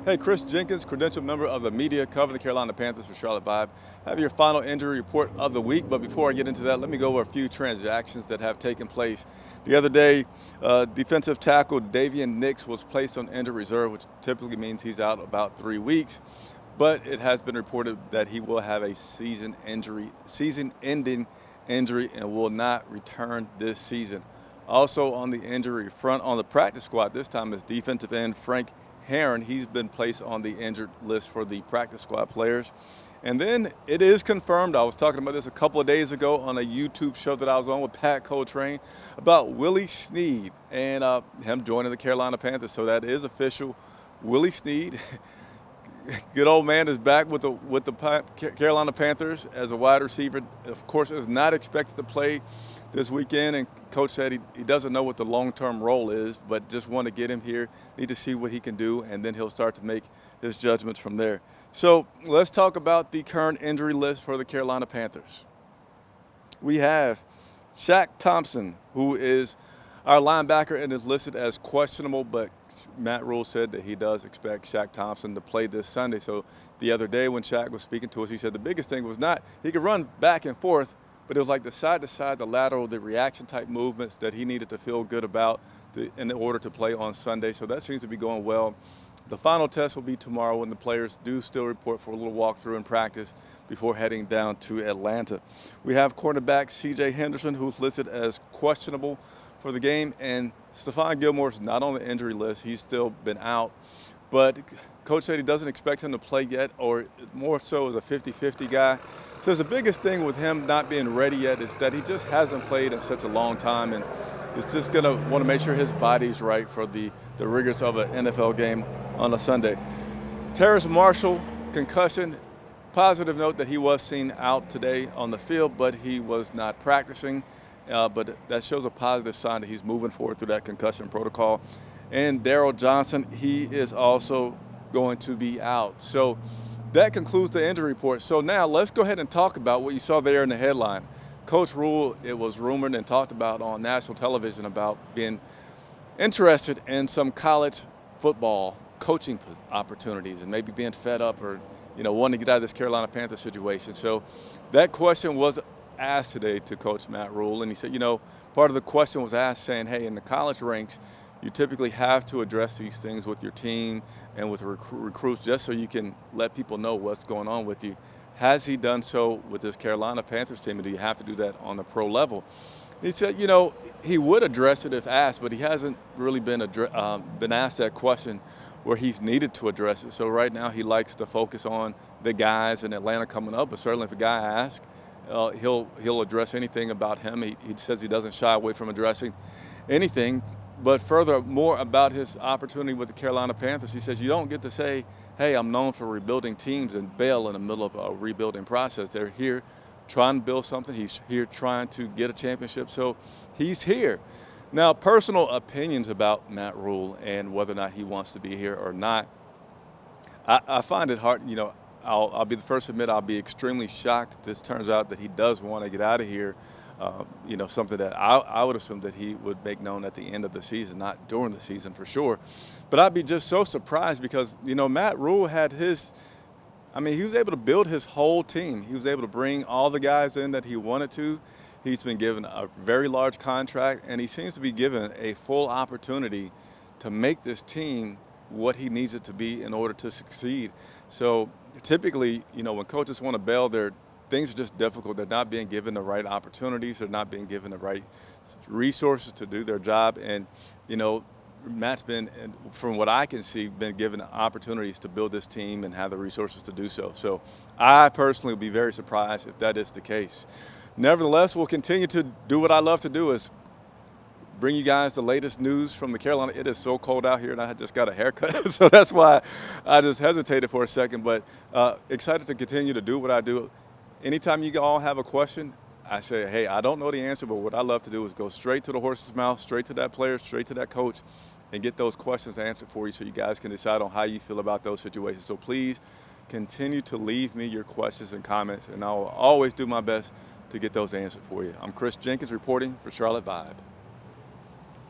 Hey, Chris Jenkins, credentialed member of the media covering the Carolina Panthers for Charlotte Vibe. Have your final injury report of the week, but before I get into that, let me go over a few transactions that have taken place. The other day, defensive tackle Davian Nix was placed on injured reserve, which typically means he's out about 3 weeks. But it has been reported that he will have a season-ending injury, and will not return this season. Also on the injury front, on the practice squad this time, is defensive end Frank Herron. He's been placed on the injured list for the practice squad players. And then it is confirmed, I was talking about this a couple of days ago on a YouTube show that I was on with Pat Coltrane, about Willie Snead and him joining the Carolina Panthers. So that is official. Willie Snead, good old man, is back with the Carolina Panthers as a wide receiver. Of course, is not expected to play this weekend, and coach said he doesn't know what the long-term role is, but just want to get him here, need to see what he can do, and then he'll start to make his judgments from there. So let's talk about the current injury list for the Carolina Panthers. We have Shaq Thompson, who is our linebacker and is listed as questionable, but Matt Rhule said that he does expect Shaq Thompson to play this Sunday. So the other day when Shaq was speaking to us, he said the biggest thing was not he could run back and forth, but it was like the side-to-side, the lateral, the reaction-type movements that he needed to feel good about in order to play on Sunday. So that seems to be going well. The final test will be tomorrow when the players do still report for a little walkthrough in practice before heading down to Atlanta. We have cornerback C.J. Henderson, who's listed as questionable for the game, and Stefan Gilmore is not on the injury list. He's still been out. But coach said he doesn't expect him to play yet, or more so as a 50-50 guy. Says the biggest thing with him not being ready yet is that he just hasn't played in such a long time, and is just going to want to make sure his body's right for the rigors of an NFL game on a Sunday. Terrace Marshall, concussion. Positive note that he was seen out today on the field, but he was not practicing. But that shows a positive sign that he's moving forward through that concussion protocol. And Daryl Johnson, he is also going to be out. So that concludes the injury report. So now let's go ahead and talk about what you saw there in the headline. Coach Rhule, it was rumored and talked about on national television about being interested in some college football coaching opportunities and maybe being fed up or, wanting to get out of this Carolina Panthers situation. So that question was asked today to Coach Matt Rhule, and he said, part of the question was asked saying, hey, in the college ranks, you typically have to address these things with your team and with recruits just so you can let people know what's going on with you. Has he done so with this Carolina Panthers team, and do you have to do that on the pro level? He said, he would address it if asked, but he hasn't really been asked that question where he's needed to address it. So right now he likes to focus on the guys in Atlanta coming up, but certainly if a guy asks, he'll address anything about him. He says he doesn't shy away from addressing anything. But furthermore about his opportunity with the Carolina Panthers, he says you don't get to say, hey, I'm known for rebuilding teams and bail in the middle of a rebuilding process. They're here trying to build something. He's here trying to get a championship. So he's here. Now, personal opinions about Matt Rhule and whether or not he wants to be here or not, I find it hard. I'll be the first to admit I'll be extremely shocked if this turns out that he does want to get out of here. Something that I would assume that he would make known at the end of the season, not during the season for sure. But I'd be just so surprised because, Matt Rhule had he was able to build his whole team. He was able to bring all the guys in that he wanted to. He's been given a very large contract, and he seems to be given a full opportunity to make this team what he needs it to be in order to succeed. So typically, when coaches want to bail, things are just difficult. They're not being given the right opportunities. They're not being given the right resources to do their job. And, Matt's been, from what I can see, been given opportunities to build this team and have the resources to do so. So I personally would be very surprised if that is the case. Nevertheless, we'll continue to do what I love to do, is bring you guys the latest news from the Carolina. It is so cold out here, and I just got a haircut, so that's why I just hesitated for a second. But excited to continue to do what I do. Anytime you all have a question, I say, hey, I don't know the answer, but what I love to do is go straight to the horse's mouth, straight to that player, straight to that coach, and get those questions answered for you so you guys can decide on how you feel about those situations. So please continue to leave me your questions and comments, and I will always do my best to get those answered for you. I'm Chris Jenkins reporting for Charlotte Vibe.